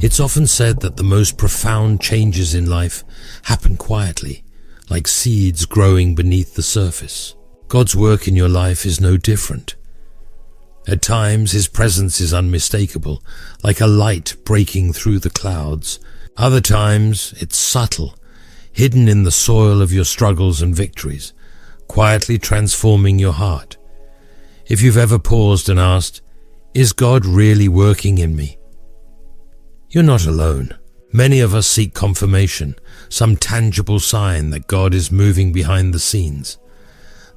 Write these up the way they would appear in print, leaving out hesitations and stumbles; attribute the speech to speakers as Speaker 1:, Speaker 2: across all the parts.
Speaker 1: It's often said that the most profound changes in life happen quietly, like seeds growing beneath the surface. God's work in your life is no different. At times, His presence is unmistakable, like a light breaking through the clouds. Other times, it's subtle, hidden in the soil of your struggles and victories, quietly transforming your heart. If you've ever paused and asked, "Is God really working in me?" You're not alone. Many of us seek confirmation, some tangible sign that God is moving behind the scenes.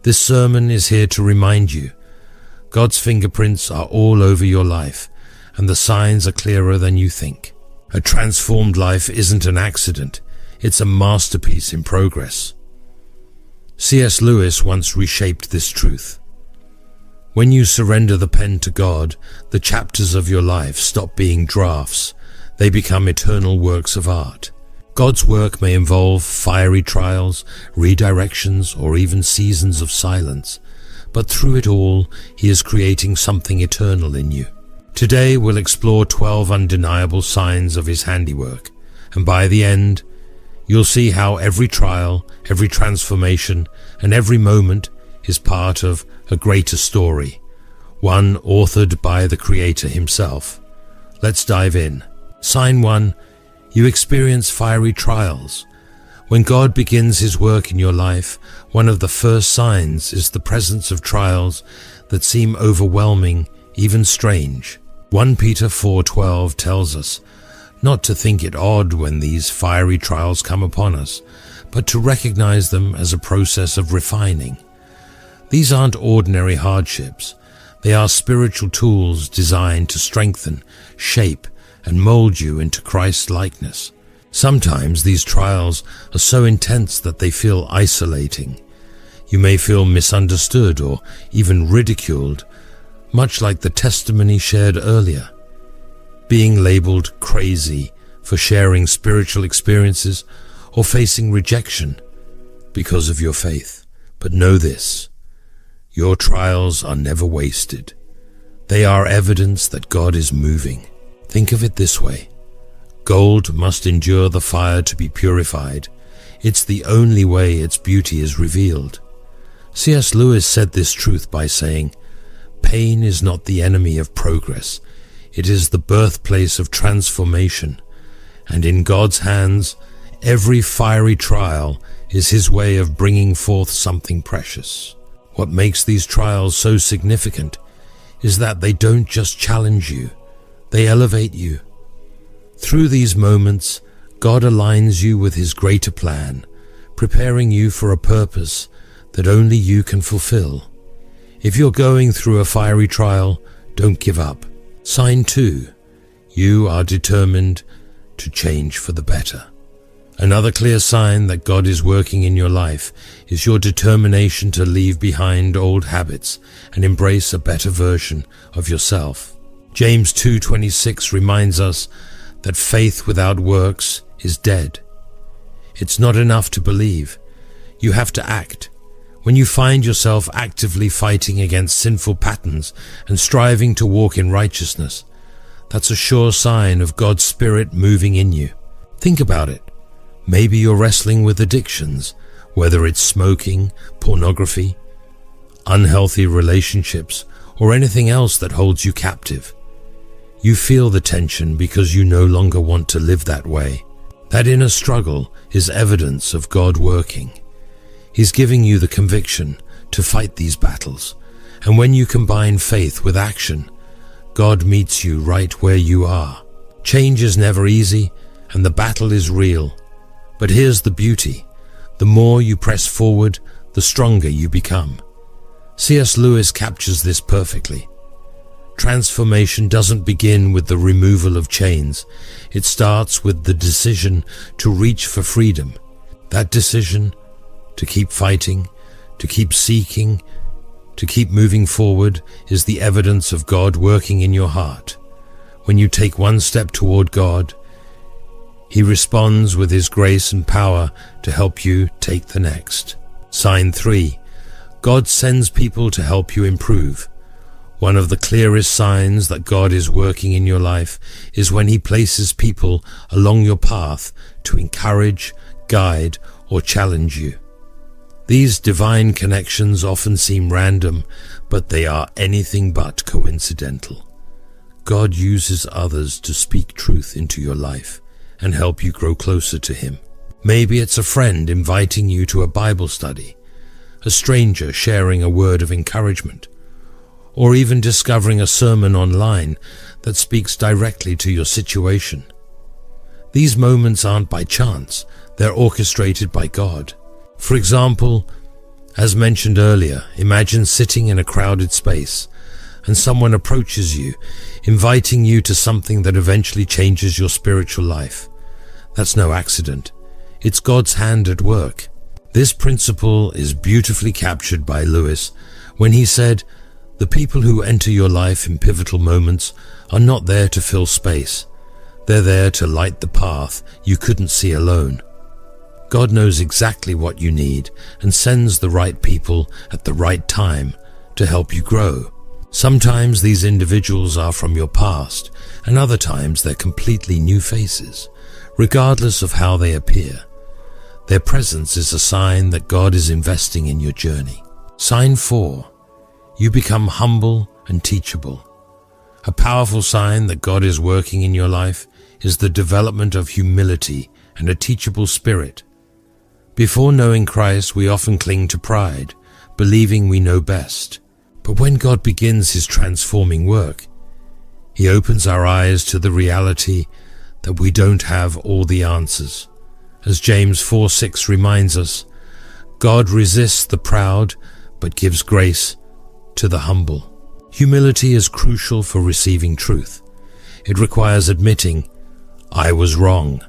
Speaker 1: This sermon is here to remind you, God's fingerprints are all over your life, and the signs are clearer than you think. A transformed life isn't an accident, it's a masterpiece in progress. C.S. Lewis once reshaped this truth. When you surrender the pen to God, the chapters of your life stop being drafts. They become eternal works of art. God's work may involve fiery trials, redirections, or even seasons of silence, but through it all, He is creating something eternal in you. Today, we'll explore 12 undeniable signs of His handiwork, and by the end, you'll see how every trial, every transformation, and every moment is part of a greater story, one authored by the Creator Himself. Let's dive in. Sign 1. You experience fiery trials. When God begins His work in your life, one of the first signs is the presence of trials that seem overwhelming, even strange. 1 Peter 4:12 tells us not to think it odd when these fiery trials come upon us, but to recognize them as a process of refining. These aren't ordinary hardships. They are spiritual tools designed to strengthen, shape, and mold you into Christ's likeness. Sometimes these trials are so intense that they feel isolating. You may feel misunderstood or even ridiculed, much like the testimony shared earlier. Being labeled crazy for sharing spiritual experiences or facing rejection because of your faith. But know this, your trials are never wasted. They are evidence that God is moving. Think of it this way. Gold must endure the fire to be purified. It's the only way its beauty is revealed. C.S. Lewis said this truth by saying, "Pain is not the enemy of progress. It is the birthplace of transformation. And in God's hands, every fiery trial is His way of bringing forth something precious." What makes these trials so significant is that they don't just challenge you, they elevate you. Through these moments, God aligns you with His greater plan, preparing you for a purpose that only you can fulfill. If you're going through a fiery trial, don't give up. Sign 2. You are determined to change for the better. Another clear sign that God is working in your life is your determination to leave behind old habits and embrace a better version of yourself. James 2:26 reminds us that faith without works is dead. It's not enough to believe. You have to act. When you find yourself actively fighting against sinful patterns and striving to walk in righteousness, that's a sure sign of God's Spirit moving in you. Think about it. Maybe you're wrestling with addictions, whether it's smoking, pornography, unhealthy relationships, or anything else that holds you captive. You feel the tension because you no longer want to live that way. That inner struggle is evidence of God working. He's giving you the conviction to fight these battles, and when you combine faith with action, God meets you right where you are. Change is never easy, and the battle is real. But here's the beauty. The more you press forward, the stronger you become. C.S. Lewis captures this perfectly. Transformation doesn't begin with the removal of chains. It starts with the decision to reach for freedom. That decision to keep fighting, to keep seeking, to keep moving forward is the evidence of God working in your heart. When you take one step toward God, He responds with His grace and power to help you take the next. Sign 3. God sends people to help you improve. One of the clearest signs that God is working in your life is when He places people along your path to encourage, guide, or challenge you. These divine connections often seem random, but they are anything but coincidental. God uses others to speak truth into your life and help you grow closer to Him. Maybe it's a friend inviting you to a Bible study, a stranger sharing a word of encouragement, or even discovering a sermon online that speaks directly to your situation. These moments aren't by chance, they're orchestrated by God. For example, as mentioned earlier, imagine sitting in a crowded space and someone approaches you, inviting you to something that eventually changes your spiritual life. That's no accident. It's God's hand at work. This principle is beautifully captured by Lewis when he said, "The people who enter your life in pivotal moments are not there to fill space. They're there to light the path you couldn't see alone." God knows exactly what you need and sends the right people at the right time to help you grow. Sometimes these individuals are from your past, and other times they're completely new faces. Regardless of how they appear, their presence is a sign that God is investing in your journey. Sign 4. You become humble and teachable. A powerful sign that God is working in your life is the development of humility and a teachable spirit. Before knowing Christ, we often cling to pride, believing we know best. But when God begins His transforming work, He opens our eyes to the reality that we don't have all the answers. As James 4:6 reminds us, God resists the proud but gives grace to the humble. Humility is crucial for receiving truth. It requires admitting, "I was wrong,"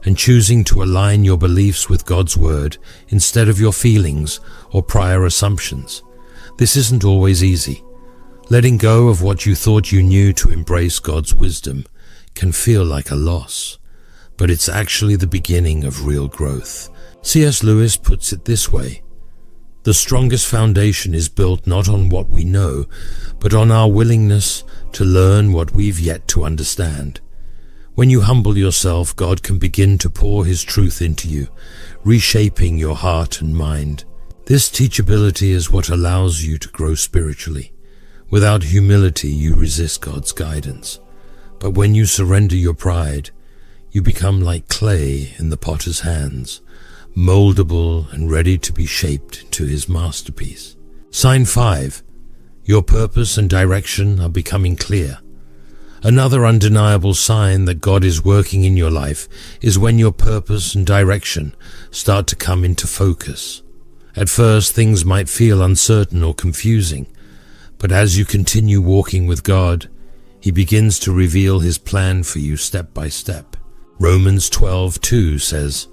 Speaker 1: and choosing to align your beliefs with God's word instead of your feelings or prior assumptions. This isn't always easy. Letting go of what you thought you knew to embrace God's wisdom can feel like a loss, but it's actually the beginning of real growth. C.S. Lewis puts it this way: "The strongest foundation is built not on what we know, but on our willingness to learn what we've yet to understand." When you humble yourself, God can begin to pour His truth into you, reshaping your heart and mind. This teachability is what allows you to grow spiritually. Without humility, you resist God's guidance. But when you surrender your pride, you become like clay in the potter's hands, moldable and ready to be shaped into His masterpiece. Sign 5. Your purpose and direction are becoming clear. Another undeniable sign that God is working in your life is when your purpose and direction start to come into focus. At first, things might feel uncertain or confusing, but as you continue walking with God, He begins to reveal His plan for you step by step. Romans 12:2 says,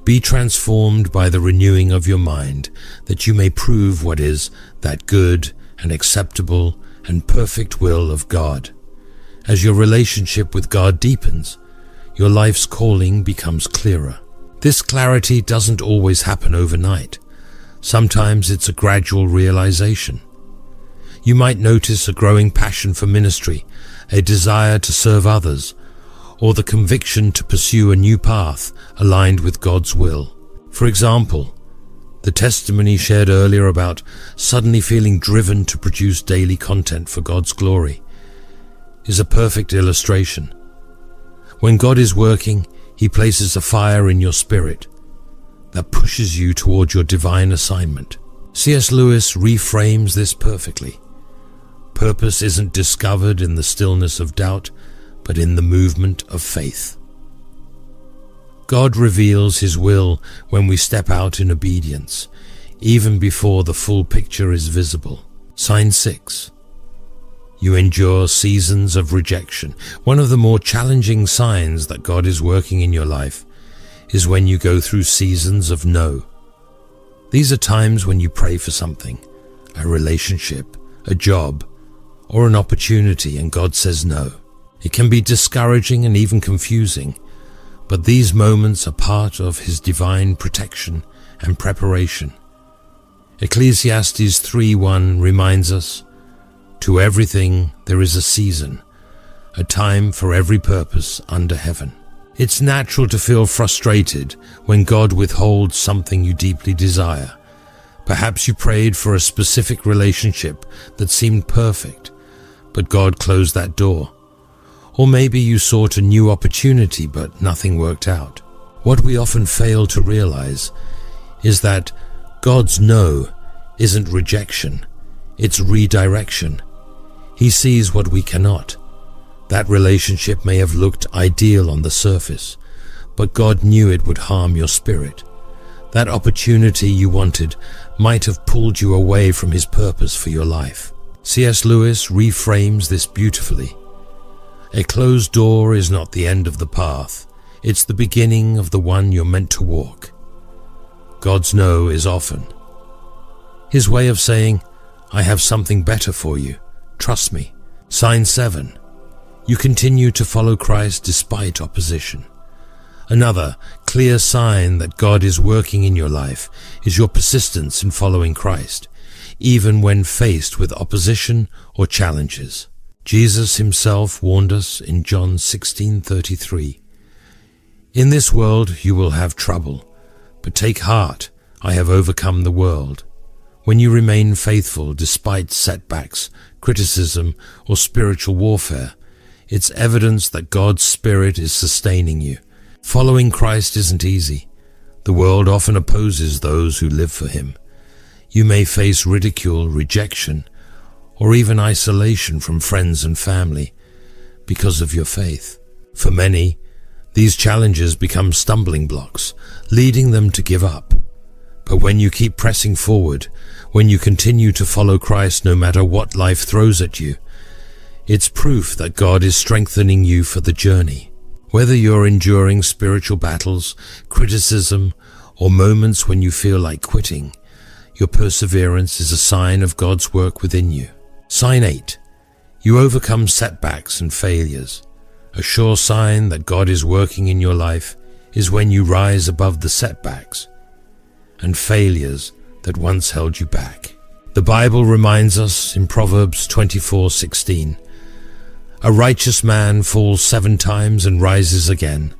Speaker 1: "Be transformed by the renewing of your mind, that you may prove what is that good and acceptable and perfect will of God." As your relationship with God deepens, your life's calling becomes clearer. This clarity doesn't always happen overnight. Sometimes it's a gradual realization. You might notice a growing passion for ministry, a desire to serve others, or the conviction to pursue a new path aligned with God's will. For example, the testimony shared earlier about suddenly feeling driven to produce daily content for God's glory is a perfect illustration. When God is working, He places a fire in your spirit that pushes you toward your divine assignment. C.S. Lewis reframes this perfectly. Purpose isn't discovered in the stillness of doubt, but in the movement of faith. God reveals His will when we step out in obedience, even before the full picture is visible. Sign 6. You endure seasons of rejection. One of the more challenging signs that God is working in your life is when you go through seasons of no. These are times when you pray for something, a relationship, a job, or an opportunity, and God says no. It can be discouraging and even confusing, but these moments are part of His divine protection and preparation. Ecclesiastes 3:1 reminds us, To everything there is a season, a time for every purpose under heaven. It's natural to feel frustrated when God withholds something you deeply desire. Perhaps you prayed for a specific relationship that seemed perfect, but God closed that door. Or maybe you sought a new opportunity, but nothing worked out. What we often fail to realize is that God's no isn't rejection, it's redirection. He sees what we cannot. That relationship may have looked ideal on the surface, but God knew it would harm your spirit. That opportunity you wanted might have pulled you away from His purpose for your life. C.S. Lewis reframes this beautifully. A closed door is not the end of the path. It's the beginning of the one you're meant to walk. God's no is often His way of saying, I have something better for you. Trust me. Sign 7. You continue to follow Christ despite opposition. Another clear sign that God is working in your life is your persistence in following Christ, even when faced with opposition or challenges. Jesus Himself warned us in John 16:33. In this world you will have trouble, but take heart, I have overcome the world. When you remain faithful despite setbacks, criticism, or spiritual warfare, it's evidence that God's Spirit is sustaining you. Following Christ isn't easy. The world often opposes those who live for Him. You may face ridicule, rejection, or even isolation from friends and family because of your faith. For many, these challenges become stumbling blocks, leading them to give up. But when you keep pressing forward, when you continue to follow Christ no matter what life throws at you, it's proof that God is strengthening you for the journey. Whether you're enduring spiritual battles, criticism, or moments when you feel like quitting, your perseverance is a sign of God's work within you. Sign 8. You overcome setbacks and failures. A sure sign that God is working in your life is when you rise above the setbacks and failures that once held you back. The Bible reminds us in Proverbs 24:16, a righteous man falls 7 times and rises again.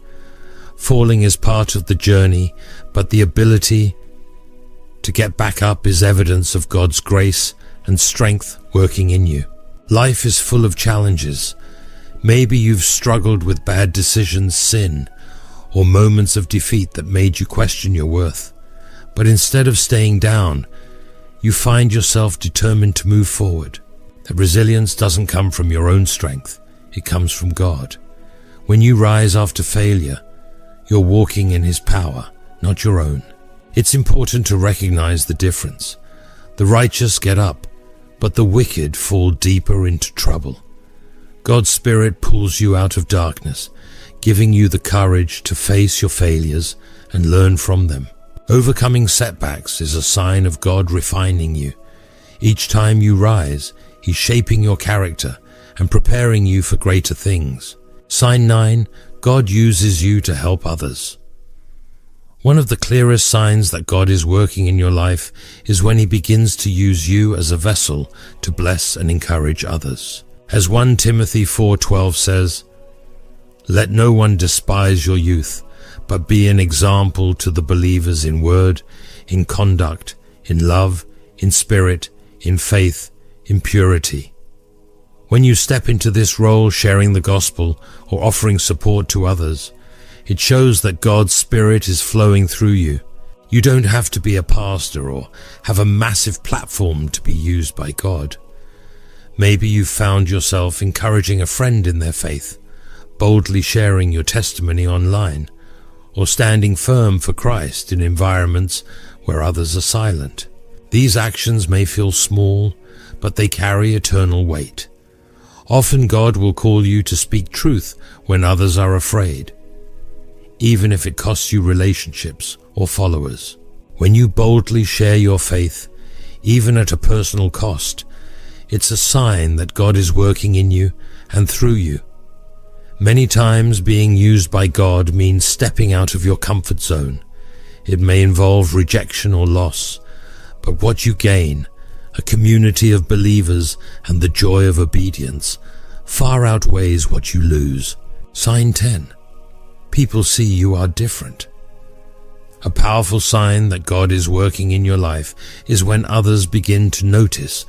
Speaker 1: Falling is part of the journey, but the ability to get back up is evidence of God's grace and strength working in you. Life is full of challenges. Maybe you've struggled with bad decisions, sin, or moments of defeat that made you question your worth. But instead of staying down, you find yourself determined to move forward. That resilience doesn't come from your own strength, it comes from God. When you rise after failure, you're walking in His power, not your own. It's important to recognize the difference. The righteous get up, but the wicked fall deeper into trouble. God's Spirit pulls you out of darkness, giving you the courage to face your failures and learn from them. Overcoming setbacks is a sign of God refining you. Each time you rise, He's shaping your character and preparing you for greater things. Sign 9. God uses you to help others. One of the clearest signs that God is working in your life is when He begins to use you as a vessel to bless and encourage others. As 1 Timothy 4:12 says, let no one despise your youth, but be an example to the believers in word, in conduct, in love, in spirit, in faith, in purity. When you step into this role sharing the gospel or offering support to others, it shows that God's Spirit is flowing through you. You don't have to be a pastor or have a massive platform to be used by God. Maybe you've found yourself encouraging a friend in their faith, boldly sharing your testimony online, or standing firm for Christ in environments where others are silent. These actions may feel small, but they carry eternal weight. Often God will call you to speak truth when others are afraid, even if it costs you relationships or followers. When you boldly share your faith, even at a personal cost, it's a sign that God is working in you and through you. Many times being used by God means stepping out of your comfort zone. It may involve rejection or loss, but what you gain a community of believers, and the joy of obedience far outweighs what you lose. Sign 10. People see you are different. A powerful sign that God is working in your life is when others begin to notice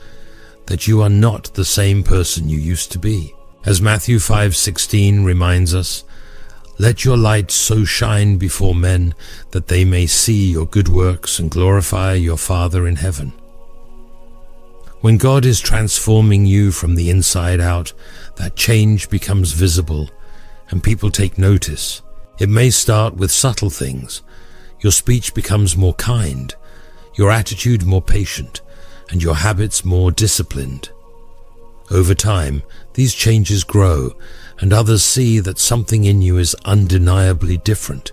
Speaker 1: that you are not the same person you used to be. As Matthew 5:16 reminds us, "Let your light so shine before men that they may see your good works and glorify your Father in heaven." When God is transforming you from the inside out, that change becomes visible and people take notice. It may start with subtle things. Your speech becomes more kind, your attitude more patient, and your habits more disciplined. Over time, these changes grow, and others see that something in you is undeniably different.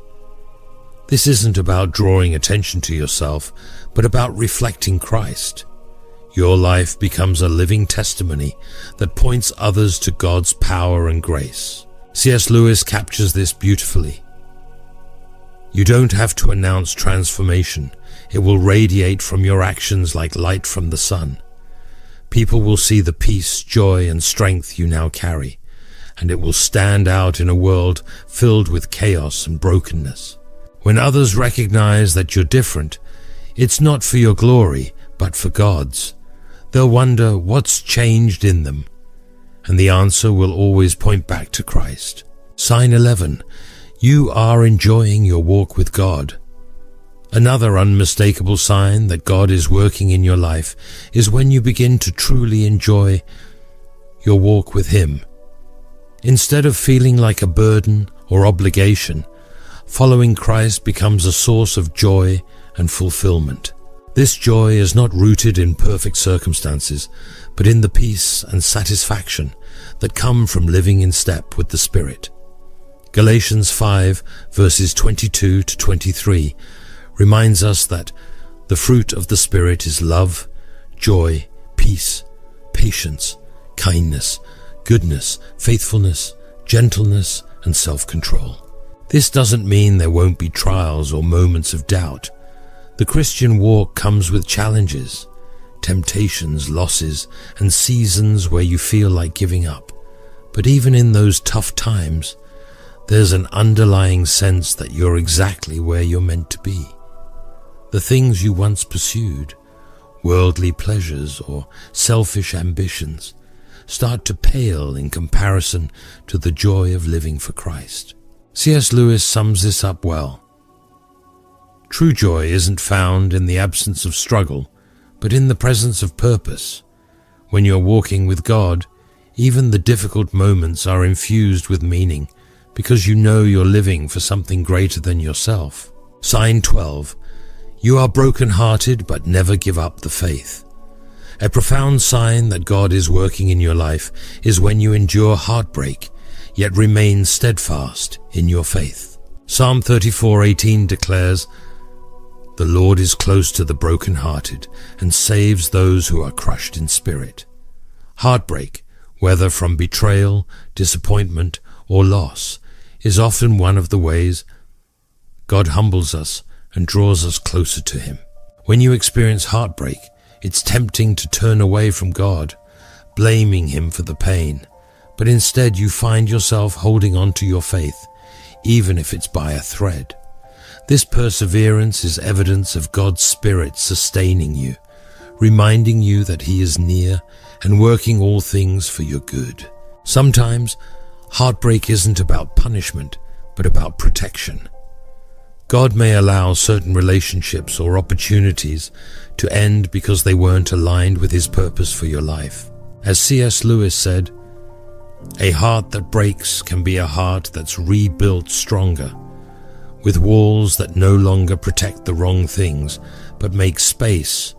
Speaker 1: This isn't about drawing attention to yourself, but about reflecting Christ. Your life becomes a living testimony that points others to God's power and grace. C.S. Lewis captures this beautifully. You don't have to announce transformation. It will radiate from your actions like light from the sun. People will see the peace, joy, and strength you now carry, and it will stand out in a world filled with chaos and brokenness. When others recognize that you're different, it's not for your glory, but for God's. They'll wonder what's changed in them, and the answer will always point back to Christ. Sign 11. You are enjoying your walk with God. Another unmistakable sign that God is working in your life is when you begin to truly enjoy your walk with Him. Instead of feeling like a burden or obligation, following Christ becomes a source of joy and fulfillment. This joy is not rooted in perfect circumstances, but in the peace and satisfaction that come from living in step with the Spirit. Galatians 5 verses 22 to 23 reminds us that the fruit of the Spirit is love, joy, peace, patience, kindness, goodness, faithfulness, gentleness, and self-control. This doesn't mean there won't be trials or moments of doubt. The Christian walk comes with challenges, temptations, losses, and seasons where you feel like giving up. But even in those tough times, there's an underlying sense that you're exactly where you're meant to be. The things you once pursued, worldly pleasures or selfish ambitions, start to pale in comparison to the joy of living for Christ. C.S. Lewis sums this up well. True joy isn't found in the absence of struggle, but in the presence of purpose. When you're walking with God, even the difficult moments are infused with meaning, because you know you're living for something greater than yourself. Sign 12. You are broken-hearted but never give up the faith. A profound sign that God is working in your life is when you endure heartbreak, yet remain steadfast in your faith. Psalm 34:18 declares, "The Lord is close to the broken-hearted and saves those who are crushed in spirit." Heartbreak, whether from betrayal, disappointment, or loss, is often one of the ways God humbles us and draws us closer to Him. When you experience heartbreak, it's tempting to turn away from God, blaming Him for the pain, but instead you find yourself holding on to your faith, even if it's by a thread. This perseverance is evidence of God's Spirit sustaining you, reminding you that He is near and working all things for your good. Sometimes, heartbreak isn't about punishment, but about protection. God may allow certain relationships or opportunities to end because they weren't aligned with His purpose for your life. As C.S. Lewis said, "A heart that breaks can be a heart that's rebuilt stronger, with walls that no longer protect the wrong things, but make space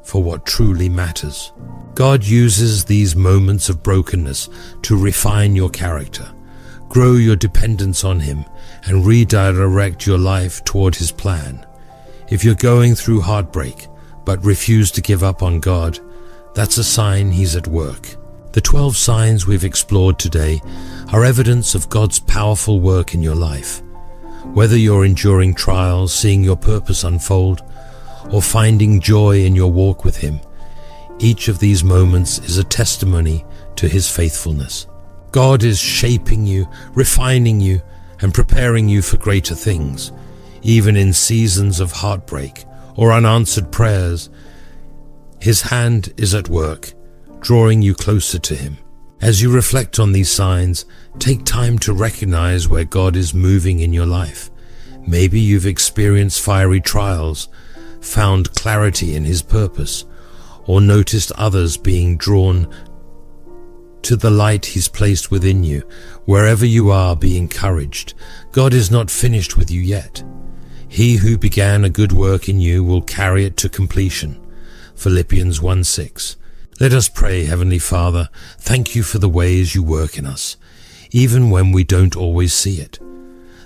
Speaker 1: for what truly matters." God uses these moments of brokenness to refine your character, grow your dependence on Him, and redirect your life toward His plan. If you're going through heartbreak, but refuse to give up on God, that's a sign He's at work. The 12 signs we've explored today are evidence of God's powerful work in your life. Whether you're enduring trials, seeing your purpose unfold, or finding joy in your walk with Him, Each of these moments is a testimony to His faithfulness. God is shaping you, refining you, and preparing you for greater things. Even in seasons of heartbreak or unanswered prayers, His hand is at work, drawing you closer to Him. As you reflect on these signs, take time to recognize where God is moving in your life. Maybe you've experienced fiery trials, found clarity in His purpose, or noticed others being drawn to the light He's placed within you. Wherever you are, be encouraged. God is not finished with you yet. He who began a good work in you will carry it to completion. Philippians 1:6. Let us pray. Heavenly Father, thank you for the ways you work in us, even when we don't always see it.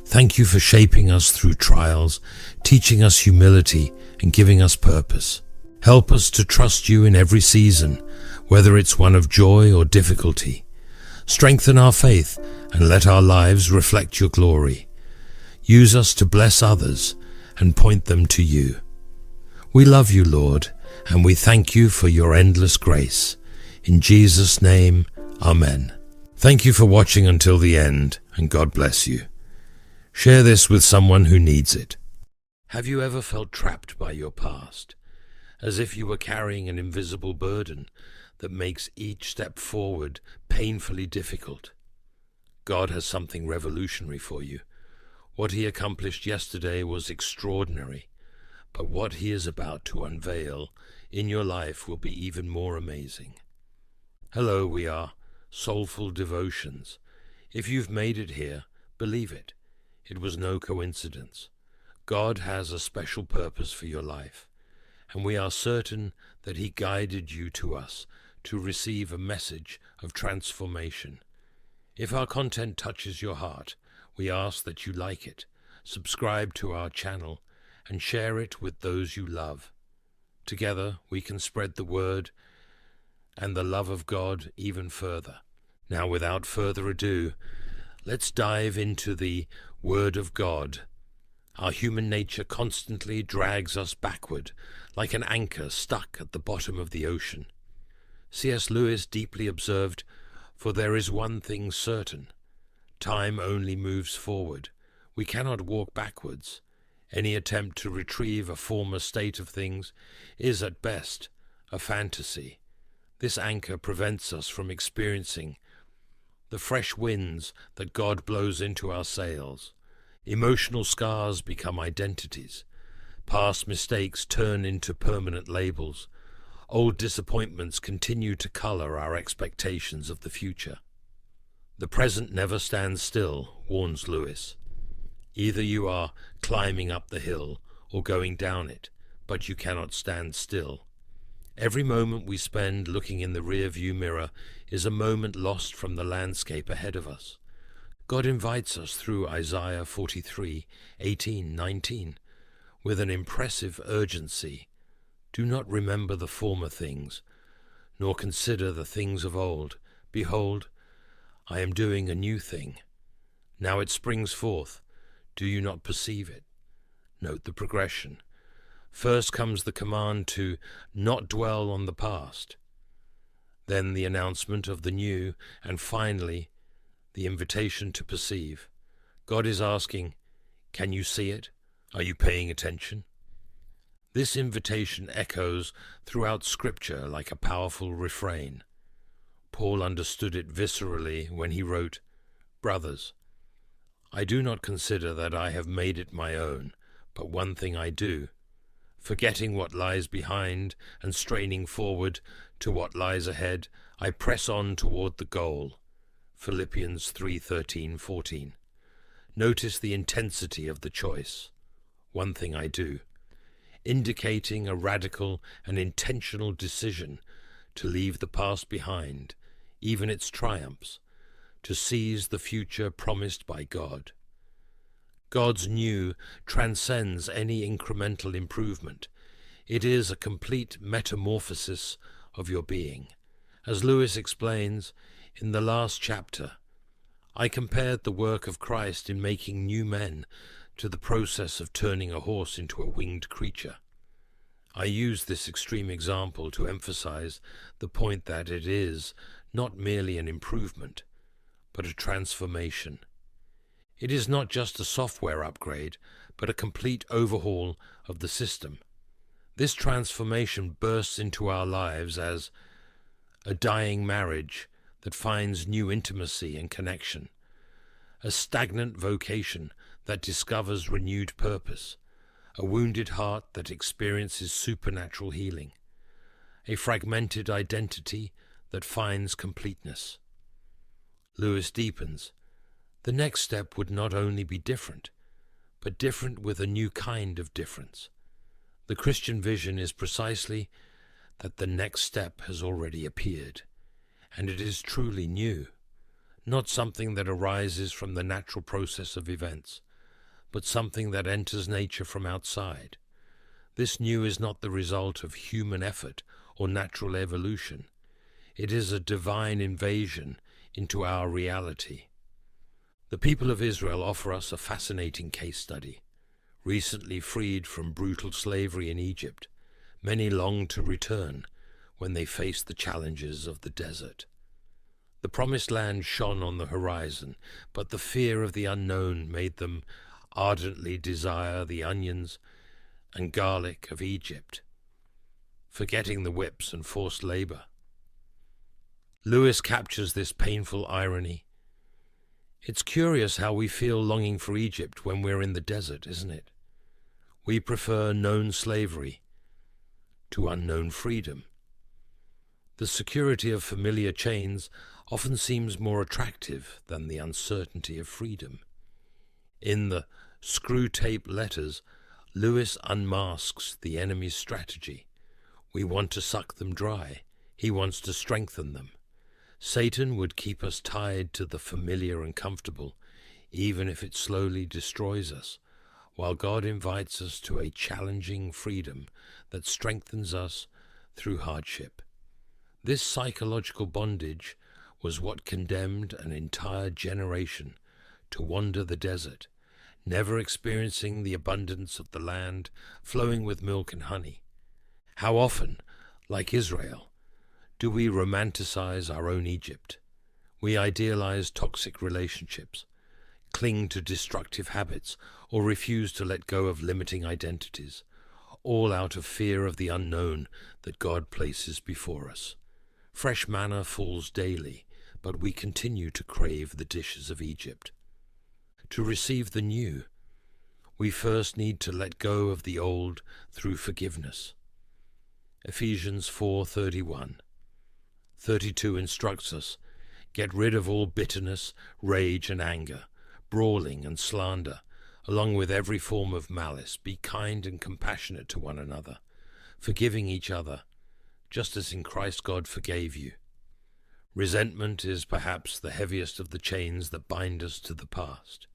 Speaker 1: Thank you for shaping us through trials, teaching us humility, and giving us purpose. Help us to trust you in every season, whether it's one of joy or difficulty. Strengthen our faith and let our lives reflect your glory. Use us to bless others and point them to you. We love you, Lord, and we thank you for your endless grace. In Jesus' name, Amen. Thank you for watching until the end, and God bless you. Share this with someone who needs it. Have you ever felt trapped by your past, as if you were carrying an invisible burden that makes each step forward painfully difficult? God has something revolutionary for you. What He accomplished yesterday was extraordinary, but what He is about to unveil in your life will be even more amazing. Hello, we are Soulful Devotions. If you've made it here, believe it. It was no coincidence. God has a special purpose for your life, and we are certain that He guided you to us to receive a message of transformation. If our content touches your heart, we ask that you like it, subscribe to our channel, and share it with those you love. Together we can spread the word and the love of God even further. Now, without further ado, let's dive into the Word of God. Our human nature constantly drags us backward, like an anchor stuck at the bottom of the ocean. C.S. Lewis deeply observed, "For there is one thing certain. Time only moves forward. We cannot walk backwards. Any attempt to retrieve a former state of things is at best a fantasy. This anchor prevents us from experiencing the fresh winds that God blows into our sails. Emotional scars become identities. Past mistakes turn into permanent labels. Old disappointments continue to color our expectations of the future. The present never stands still," warns Lewis. "Either you are climbing up the hill or going down it, but you cannot stand still. Every moment we spend looking in the rear-view mirror is a moment lost from the landscape ahead of us." God invites us through Isaiah 43:18-19 with an impressive urgency. "Do not remember the former things, nor consider the things of old. Behold, I am doing a new thing. Now it springs forth. Do you not perceive it?" Note the progression. First comes the command to not dwell on the past, then the announcement of the new, and finally the invitation to perceive. God is asking, can you see it? Are you paying attention? This invitation echoes throughout Scripture like a powerful refrain. Paul understood it viscerally when he wrote, "Brothers, I do not consider that I have made it my own, but one thing I do, forgetting what lies behind and straining forward to what lies ahead, I press on toward the goal." Philippians 3:13-14. Notice the intensity of the choice. One thing I do, indicating a radical and intentional decision to leave the past behind, even its triumphs, to seize the future promised by God. God's new transcends any incremental improvement. It is a complete metamorphosis of your being. As Lewis explains in the last chapter, I compared the work of Christ in making new men to the process of turning a horse into a winged creature. I use this extreme example to emphasize the point that it is not merely an improvement, but a transformation. It is not just a software upgrade, but a complete overhaul of the system. This transformation bursts into our lives as a dying marriage that finds new intimacy and connection, a stagnant vocation that discovers renewed purpose, a wounded heart that experiences supernatural healing, a fragmented identity that finds completeness. Lewis deepens, the next step would not only be different, but different with a new kind of difference. The Christian vision is precisely that the next step has already appeared, and it is truly new, not something that arises from the natural process of events, but something that enters nature from outside. This new is not the result of human effort or natural evolution. It is a divine invasion into our reality. The people of Israel offer us a fascinating case study. Recently freed from brutal slavery in Egypt, many long to return when they face the challenges of the desert. The promised land shone on the horizon, but the fear of the unknown made them ardently desire the onions and garlic of Egypt, forgetting the whips and forced labor. Lewis captures this painful irony. It's curious how we feel longing for Egypt when we're in the desert, isn't it? We prefer known slavery to unknown freedom. The security of familiar chains often seems more attractive than the uncertainty of freedom. In the Screw Tape Letters, Lewis unmasks the enemy's strategy. We want to suck them dry. He wants to strengthen them. Satan would keep us tied to the familiar and comfortable, even if it slowly destroys us, while God invites us to a challenging freedom that strengthens us through hardship. This psychological bondage was what condemned an entire generation to wander the desert, never experiencing the abundance of the land flowing with milk and honey. How often, like Israel, do we romanticize our own Egypt? We idealize toxic relationships, cling to destructive habits, or refuse to let go of limiting identities, all out of fear of the unknown that God places before us. Fresh manna falls daily, but we continue to crave the dishes of Egypt. To receive the new, we first need to let go of the old through forgiveness. Ephesians 4:31. 32 instructs us, get rid of all bitterness, rage and anger, brawling and slander, along with every form of malice. Be kind and compassionate to one another, forgiving each other, just as in Christ God forgave you. Resentment is perhaps the heaviest of the chains that bind us to the past.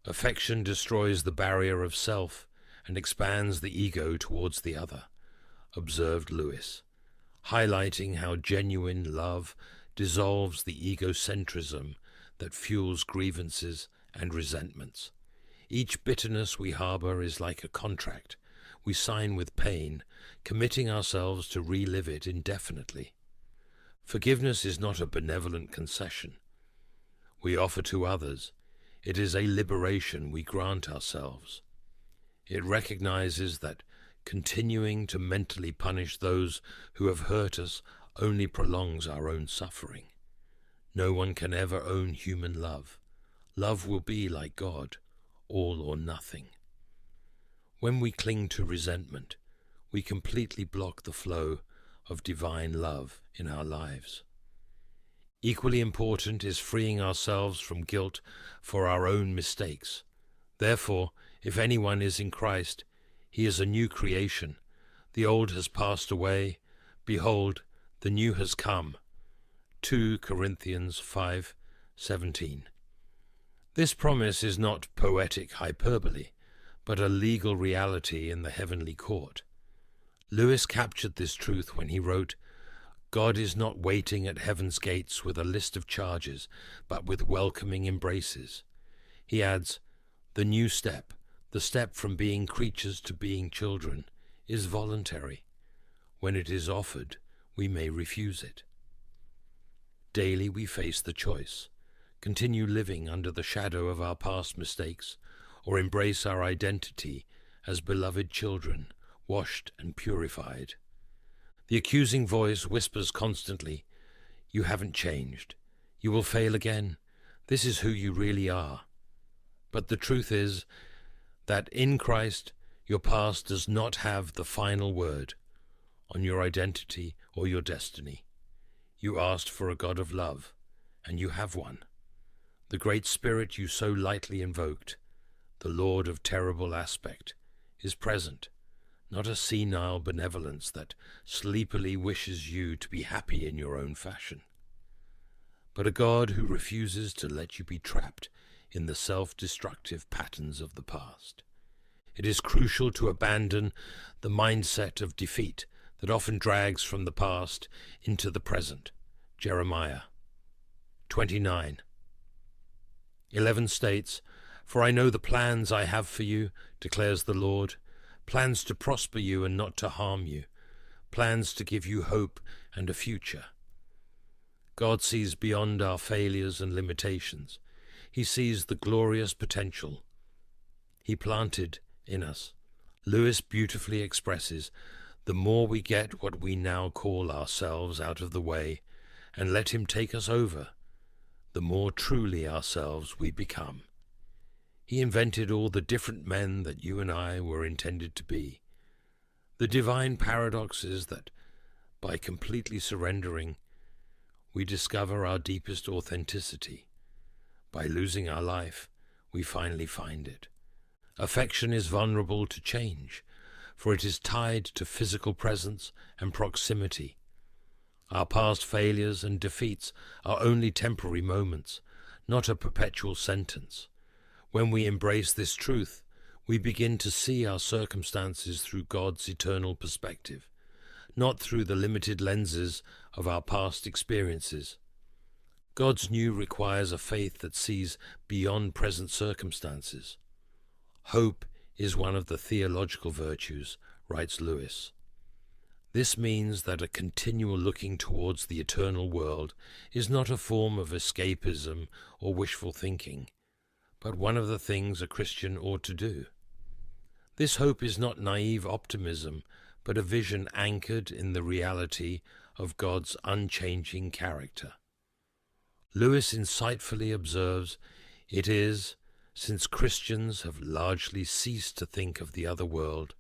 Speaker 1: Affection destroys the barrier of self and expands the ego towards the other, observed Lewis, highlighting how genuine love dissolves the egocentrism that fuels grievances and resentments. Each bitterness we harbor is like a contract we sign with pain, committing ourselves to relive it indefinitely. Forgiveness is not a benevolent concession we offer to others. It is a liberation we grant ourselves. It recognizes that continuing to mentally punish those who have hurt us only prolongs our own suffering. No one can ever own human love. Love will be like God, all or nothing. When we cling to resentment, we completely block the flow of divine love in our lives. Equally important is freeing ourselves from guilt for our own mistakes. Therefore, if anyone is in Christ, he is a new creation. The old has passed away. Behold, the new has come. 2 Corinthians 5:17. This promise is not poetic hyperbole, but a legal reality in the heavenly court. Lewis captured this truth when he wrote, God is not waiting at heaven's gates with a list of charges, but with welcoming embraces. He adds, the new step, the step from being creatures to being children, is voluntary. When it is offered, we may refuse it. Daily we face the choice: continue living under the shadow of our past mistakes, or embrace our identity as beloved children, washed and purified. The accusing voice whispers constantly, "You haven't changed. You will fail again. This is who you really are." But the truth is that in Christ, your past does not have the final word on your identity or your destiny. You asked for a God of love, and you have one. The great Spirit you so lightly invoked, the Lord of terrible aspect, is present, not a senile benevolence that sleepily wishes you to be happy in your own fashion, but a God who refuses to let you be trapped in the self-destructive patterns of the past. It is crucial to abandon the mindset of defeat that often drags from the past into the present. Jeremiah 29:11 states, "For I know the plans I have for you, declares the Lord, plans to prosper you and not to harm you, plans to give you hope and a future." God sees beyond our failures and limitations. He sees the glorious potential He planted in us. Lewis beautifully expresses, "The more we get what we now call ourselves out of the way and let Him take us over, the more truly ourselves we become." He invented all the different men that you and I were intended to be. The divine paradox is that by completely surrendering, we discover our deepest authenticity. By losing our life, we finally find it. Affection is vulnerable to change, for it is tied to physical presence and proximity. Our past failures and defeats are only temporary moments, not a perpetual sentence. When we embrace this truth, we begin to see our circumstances through God's eternal perspective, not through the limited lenses of our past experiences. God's new requires a faith that sees beyond present circumstances. Hope is one of the theological virtues, writes Lewis. This means that a continual looking towards the eternal world is not a form of escapism or wishful thinking, but one of the things a Christian ought to do. This hope is not naive optimism, but a vision anchored in the reality of God's unchanging character. Lewis insightfully observes, "It is, since Christians have largely ceased to think of the other world,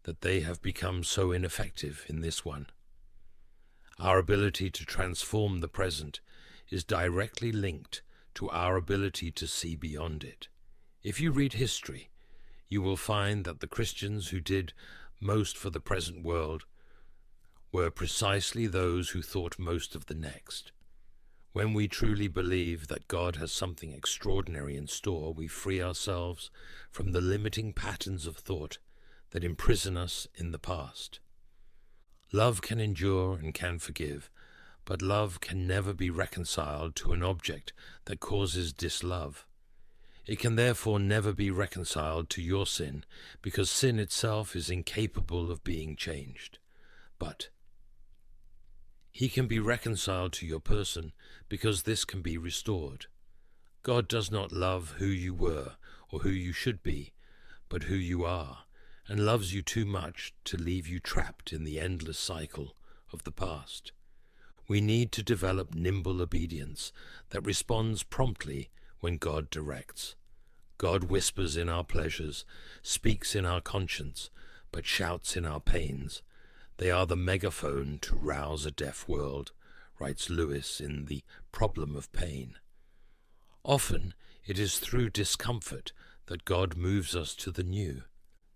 Speaker 1: that they have become so ineffective in this one. Our ability to transform the present is directly linked to our ability to see beyond it. If you read history, you will find that the Christians who did most for the present world were precisely those who thought most of the next. When we truly believe that God has something extraordinary in store, we free ourselves from the limiting patterns of thought that imprison us in the past. Love can endure and can forgive, but love can never be reconciled to an object that causes dislove. It can therefore never be reconciled to your sin, because sin itself is incapable of being changed. But He can be reconciled to your person, because this can be restored. God does not love who you were or who you should be, but who you are, and loves you too much to leave you trapped in the endless cycle of the past. We need to develop nimble obedience that responds promptly when God directs. God whispers in our pleasures, speaks in our conscience, but shouts in our pains. They are the megaphone to rouse a deaf world, writes Lewis in The Problem of Pain. Often it is through discomfort that God moves us to the new.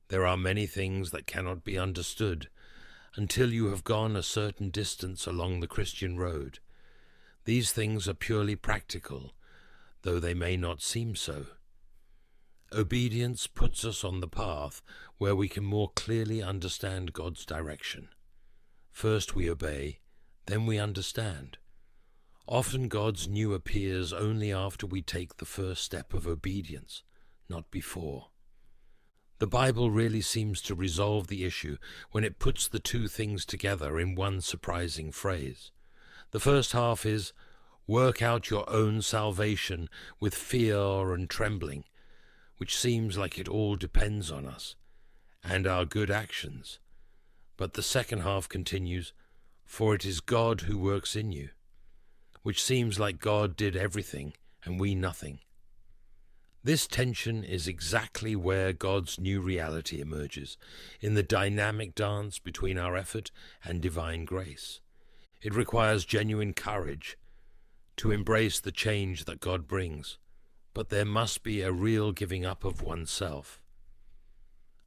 Speaker 1: There are many things that cannot be understood until you have gone a certain distance along the Christian road. These things are purely practical, though they may not seem so. Obedience puts us on the path where we can more clearly understand God's direction. First we obey, then we understand. Often God's new appears only after we take the first step of obedience, not before. The Bible really seems to resolve the issue when it puts the two things together in one surprising phrase. The first half is, work out your own salvation with fear and trembling, which seems like it all depends on us and our good actions. But the second half continues, for it is God who works in you, which seems like God did everything and we nothing. This tension is exactly where God's new reality emerges, in the dynamic dance between our effort and divine grace. It requires genuine courage to embrace the change that God brings, but there must be a real giving up of oneself.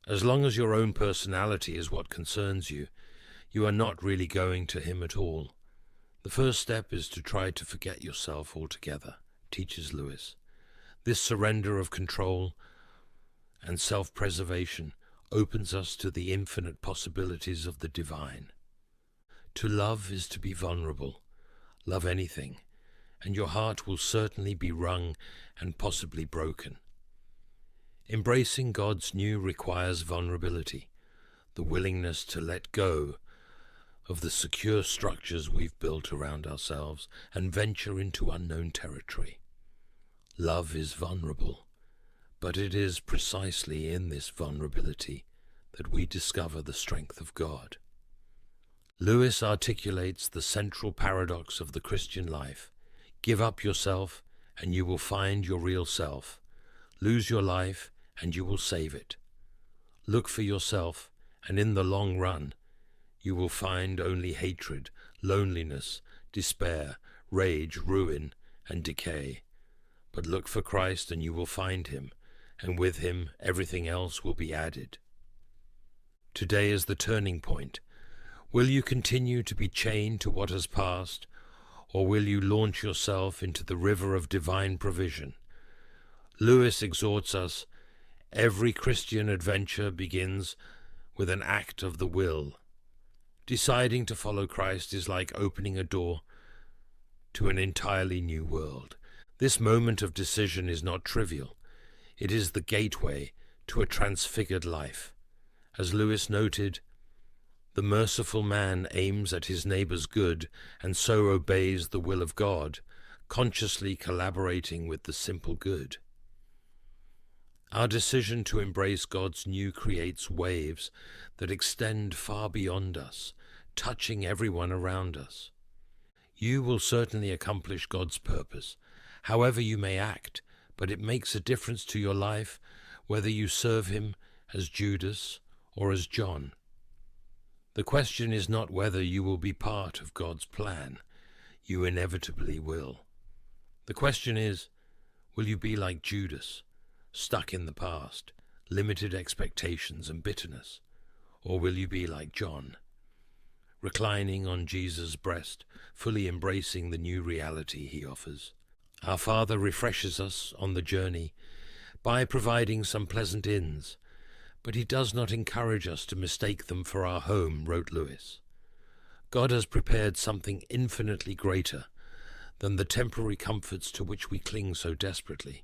Speaker 1: As long as your own personality is what concerns you, you are not really going to Him at all. The first step is to try to forget yourself altogether, teaches Lewis. This surrender of control and self-preservation opens us to the infinite possibilities of the divine. To love is to be vulnerable. Love anything, and your heart will certainly be wrung and possibly broken. Embracing God's new requires vulnerability, the willingness to let go of the secure structures we've built around ourselves and venture into unknown territory. Love is vulnerable, but it is precisely in this vulnerability that we discover the strength of God. Lewis articulates the central paradox of the Christian life. Give up yourself and you will find your real self. Lose your life and you will save it. Look for yourself, and in the long run, you will find only hatred, loneliness, despair, rage, ruin, and decay. But look for Christ and you will find Him, and with Him everything else will be added. Today is the turning point. Will you continue to be chained to what has passed, or will you launch yourself into the river of divine provision? Lewis exhorts us, every Christian adventure begins with an act of the will. Deciding to follow Christ is like opening a door to an entirely new world. This moment of decision is not trivial. It is the gateway to a transfigured life. As Lewis noted, the merciful man aims at his neighbor's good and so obeys the will of God, consciously collaborating with the simple good. Our decision to embrace God's new creates waves that extend far beyond us, touching everyone around us. You will certainly accomplish God's purpose, however you may act, but it makes a difference to your life whether you serve Him as Judas or as John. The question is not whether you will be part of God's plan. You inevitably will. The question is, will you be like Judas, stuck in the past, limited expectations and bitterness, or will you be like John, reclining on Jesus' breast, fully embracing the new reality He offers? Our Father refreshes us on the journey by providing some pleasant inns, but He does not encourage us to mistake them for our home, wrote Lewis. God has prepared something infinitely greater than the temporary comforts to which we cling so desperately.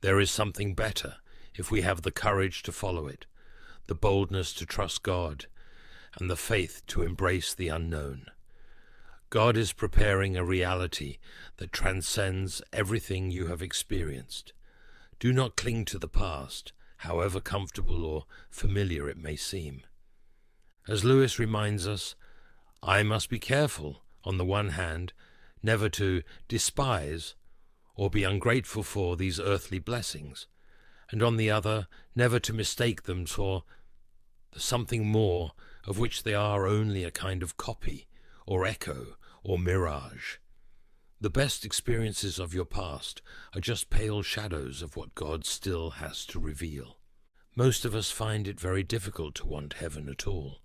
Speaker 1: There is something better if we have the courage to follow it, the boldness to trust God, and the faith to embrace the unknown. God is preparing a reality that transcends everything you have experienced. Do not cling to the past, however comfortable or familiar it may seem. As Lewis reminds us, I must be careful, on the one hand, never to despise or be ungrateful for these earthly blessings, and on the other, never to mistake them for something more of which they are only a kind of copy, or echo, or mirage. The best experiences of your past are just pale shadows of what God still has to reveal. Most of us find it very difficult to want heaven at all.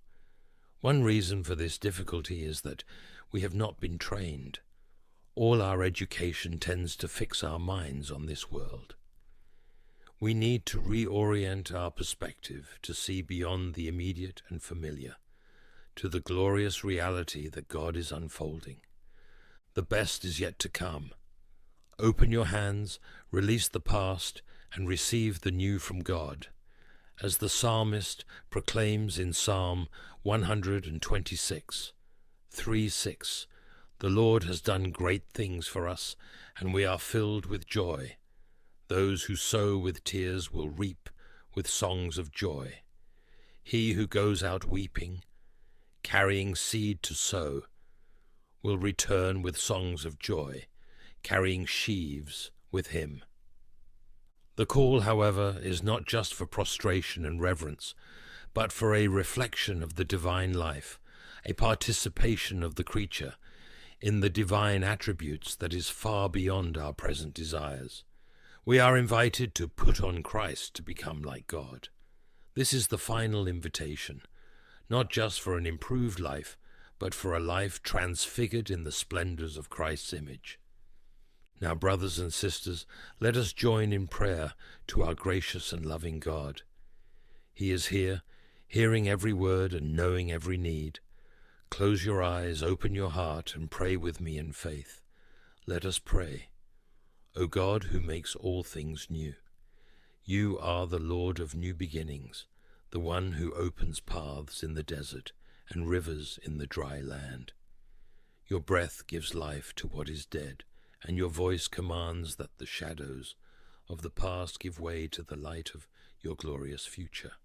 Speaker 1: One reason for this difficulty is that we have not been trained. All our education tends to fix our minds on this world. We need to reorient our perspective to see beyond the immediate and familiar, to the glorious reality that God is unfolding. The best is yet to come. Open your hands, release the past, and receive the new from God. As the psalmist proclaims in Psalm 126, 3:6, "The Lord has done great things for us, and we are filled with joy. Those who sow with tears will reap with songs of joy. He who goes out weeping, carrying seed to sow, will return with songs of joy, carrying sheaves with him." The call, however, is not just for prostration and reverence, but for a reflection of the divine life, a participation of the creature in the divine attributes that is far beyond our present desires. We are invited to put on Christ to become like God. This is the final invitation, not just for an improved life, but for a life transfigured in the splendors of Christ's image. Now, brothers and sisters, let us join in prayer to our gracious and loving God. He is here, hearing every word and knowing every need. Close your eyes, open your heart, and pray with me in faith. Let us pray. O God, who makes all things new, you are the Lord of new beginnings, the one who opens paths in the desert and rivers in the dry land. Your breath gives life to what is dead, and your voice commands that the shadows of the past give way to the light of your glorious future.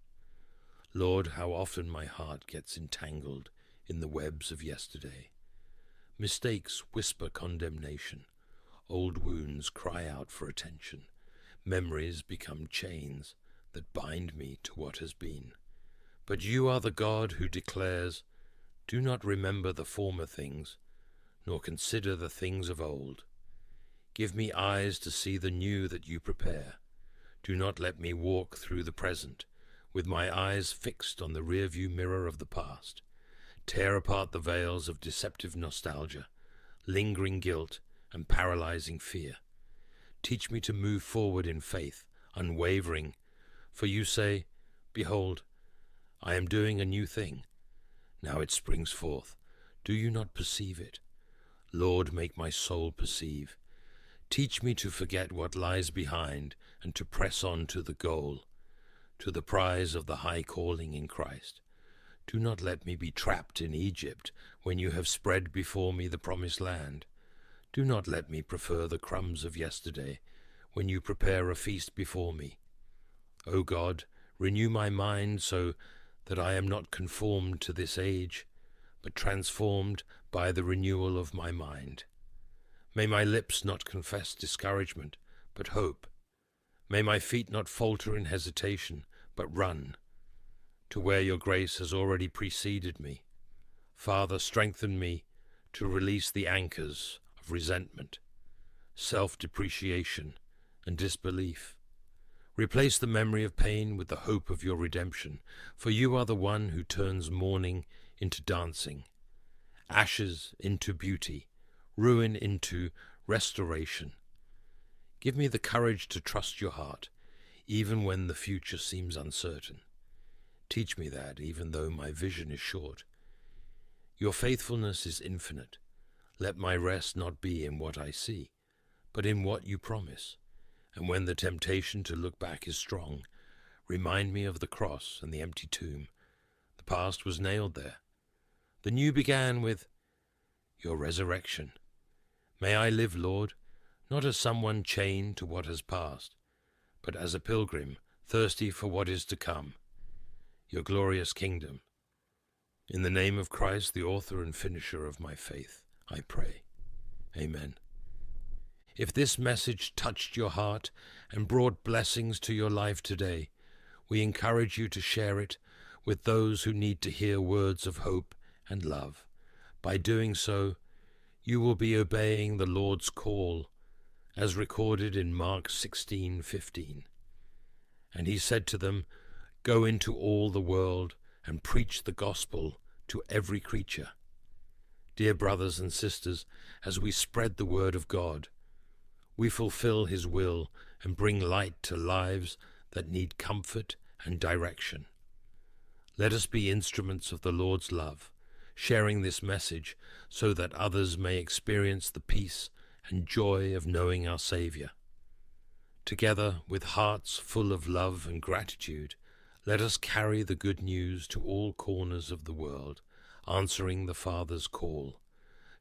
Speaker 1: Lord, how often my heart gets entangled in the webs of yesterday. Mistakes whisper condemnation. Old wounds cry out for attention. Memories become chains that bind me to what has been. But you are the God who declares, "Do not remember the former things, nor consider the things of old. Give me eyes to see the new that you prepare. Do not let me walk through the present, with my eyes fixed on the rearview mirror of the past. Tear apart the veils of deceptive nostalgia, lingering guilt, and paralyzing fear. Teach me to move forward in faith, unwavering, for you say, 'Behold, I am doing a new thing. Now it springs forth. Do you not perceive it?' Lord, make my soul perceive. Teach me to forget what lies behind and to press on to the goal, to the prize of the high calling in Christ. Do not let me be trapped in Egypt when you have spread before me the promised land. Do not let me prefer the crumbs of yesterday when you prepare a feast before me. O God, renew my mind so that I am not conformed to this age, but transformed by the renewal of my mind. May my lips not confess discouragement, but hope. May my feet not falter in hesitation, but run to where your grace has already preceded me. Father, strengthen me to release the anchors of resentment, self-depreciation, and disbelief. Replace the memory of pain with the hope of your redemption, for you are the one who turns mourning into dancing, ashes into beauty, ruin into restoration. Give me the courage to trust your heart, even when the future seems uncertain. Teach me that, even though my vision is short. Your faithfulness is infinite. Let my rest not be in what I see, but in what you promise. And when the temptation to look back is strong, remind me of the cross and the empty tomb. The past was nailed there. The new began with your resurrection. May I live, Lord, not as someone chained to what has passed, but as a pilgrim thirsty for what is to come, your glorious kingdom. In the name of Christ, the author and finisher of my faith, I pray. Amen. If this message touched your heart and brought blessings to your life today, we encourage you to share it with those who need to hear words of hope and love. By doing so, you will be obeying the Lord's call, as recorded in Mark 16:15. And he said to them, "Go into all the world and preach the gospel to every creature." Dear brothers and sisters, as we spread the word of God, we fulfill his will and bring light to lives that need comfort and direction. Let us be instruments of the Lord's love, sharing this message so that others may experience the peace and joy of knowing our Savior. Together, with hearts full of love and gratitude, Let us carry the good news to all corners of the world, answering the Father's call.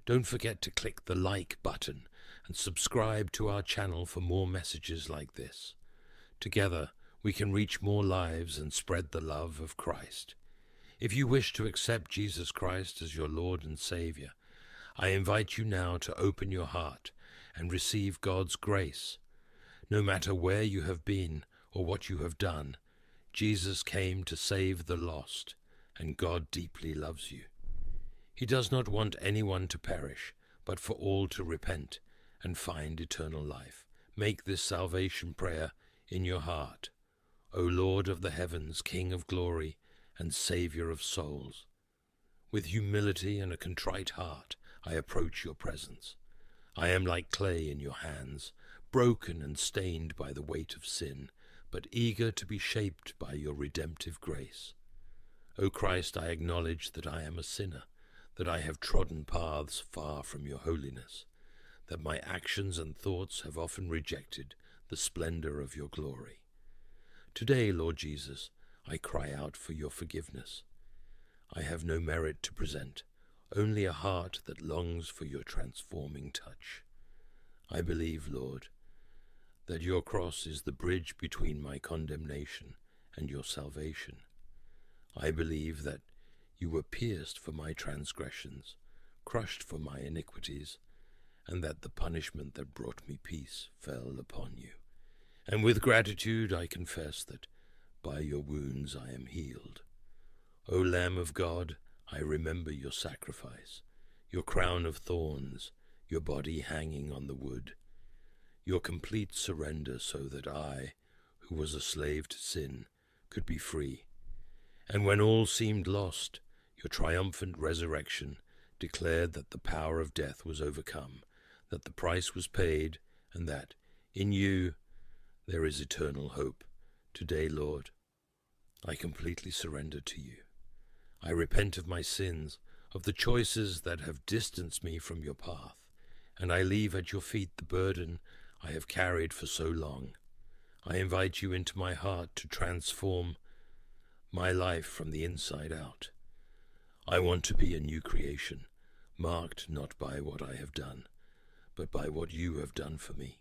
Speaker 1: Don't forget to click the like button and subscribe to our channel for more messages like this. Together, we can reach more lives and spread the love of Christ. If you wish to accept Jesus Christ as your Lord and Savior, I invite you now to open your heart and receive God's grace. No matter where you have been or what you have done, Jesus came to save the lost, and God deeply loves you. He does not want anyone to perish, but for all to repent and find eternal life. Make this salvation prayer in your heart. O Lord of the heavens, King of glory and Saviour of souls, with humility and a contrite heart I approach your presence. I am like clay in your hands, broken and stained by the weight of sin, but eager to be shaped by your redemptive grace. O Christ, I acknowledge that I am a sinner, that I have trodden paths far from your holiness, that my actions and thoughts have often rejected the splendor of your glory. Today, Lord Jesus, I cry out for your forgiveness. I have no merit to present, only a heart that longs for your transforming touch. I believe, Lord, that your cross is the bridge between my condemnation and your salvation. I believe that you were pierced for my transgressions, crushed for my iniquities, and that the punishment that brought me peace fell upon you. And with gratitude I confess that by your wounds I am healed. O Lamb of God, I remember your sacrifice, your crown of thorns, your body hanging on the wood, your complete surrender so that I, who was a slave to sin, could be free. And when all seemed lost, your triumphant resurrection declared that the power of death was overcome, that the price was paid, and that, in you, there is eternal hope. Today, Lord, I completely surrender to you. I repent of my sins, of the choices that have distanced me from your path, and I leave at your feet the burden I have carried for so long. I invite you into my heart to transform my life from the inside out. I want to be a new creation, marked not by what I have done, but by what you have done for me.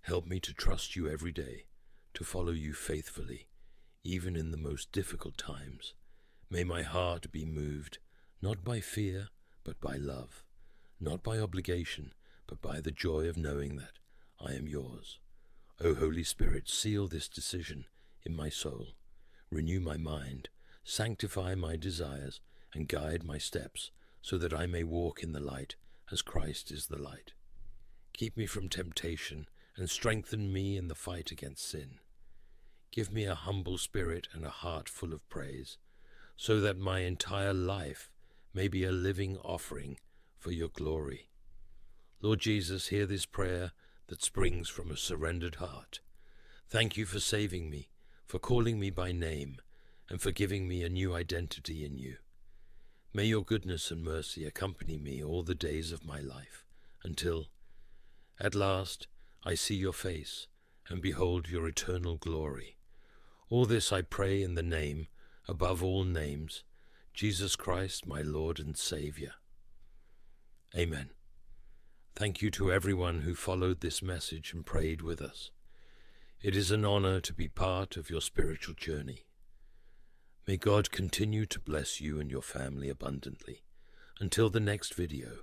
Speaker 1: Help me to trust you every day, to follow you faithfully, even in the most difficult times. May my heart be moved, not by fear, but by love, not by obligation, but by the joy of knowing that I am yours. O Holy Spirit, seal this decision in my soul. Renew my mind, sanctify my desires, and guide my steps, so that I may walk in the light as Christ is the light. Keep me from temptation, and strengthen me in the fight against sin. Give me a humble spirit and a heart full of praise, so that my entire life may be a living offering for your glory. Lord Jesus, hear this prayer that springs from a surrendered heart. Thank you for saving me, for calling me by name, and for giving me a new identity in you. May your goodness and mercy accompany me all the days of my life, until, at last, I see your face and behold your eternal glory. All this I pray in the name, above all names, Jesus Christ, my Lord and Saviour. Amen. Thank you to everyone who followed this message and prayed with us. It is an honor to be part of your spiritual journey. May God continue to bless you and your family abundantly. Until the next video,